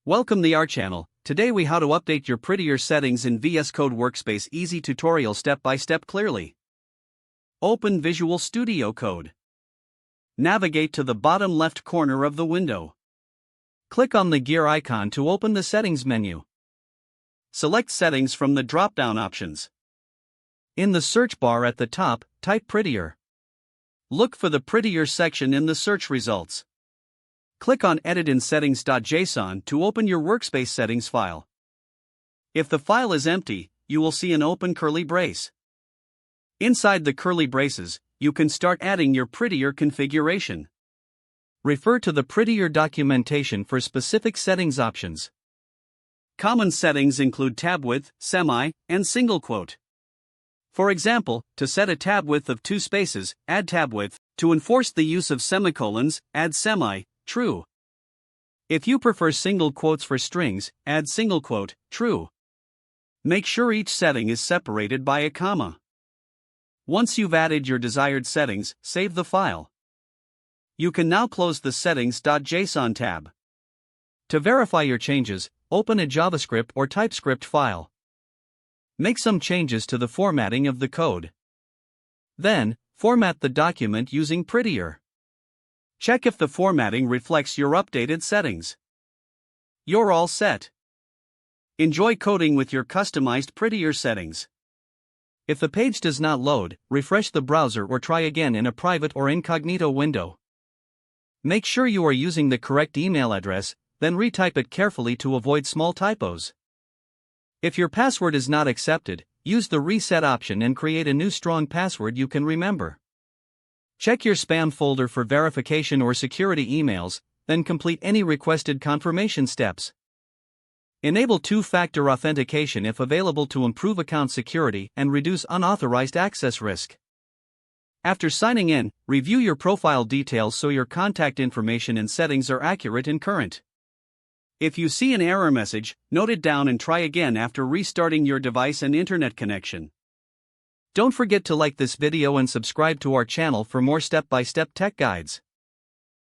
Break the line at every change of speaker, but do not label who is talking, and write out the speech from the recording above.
Welcome to our channel. Today we how to update your Prettier settings in VS Code Workspace. Easy tutorial step by step clearly. Open Visual Studio Code. Navigate to the bottom left corner of the window. Click on the gear icon to open the settings menu. Select settings from the drop-down options. In the search bar at the top, type Prettier. Look for the Prettier section in the search results. Click on Edit in settings.json to open your workspace settings file. If the file is empty, you will see an open curly brace. Inside the curly braces, you can start adding your Prettier configuration. Refer to the Prettier documentation for specific settings options. Common settings include tab width, semi, and single quote. For example, to set a tab width of 2 spaces, add tab width. To enforce the use of semicolons, add semi, true. If you prefer single quotes for strings, add single quote, true. Make sure each setting is separated by a comma. Once you've added your desired settings, save the file. You can now close the settings.json tab. To verify your changes, open a JavaScript or TypeScript file. Make some changes to the formatting of the code. Then, format the document using Prettier. Check if the formatting reflects your updated settings. You're all set. Enjoy coding with your customized Prettier settings. If the page does not load, refresh the browser or try again in a private or incognito window. Make sure you are using the correct email address, then retype it carefully to avoid small typos. If your password is not accepted, use the reset option and create a new strong password you can remember. Check your spam folder for verification or security emails, then complete any requested confirmation steps. Enable two-factor authentication if available to improve account security and reduce unauthorized access risk. After signing in, review your profile details so your contact information and settings are accurate and current. If you see an error message, note it down and try again after restarting your device and internet connection. Don't forget to like this video and subscribe to our channel for more step-by-step tech guides.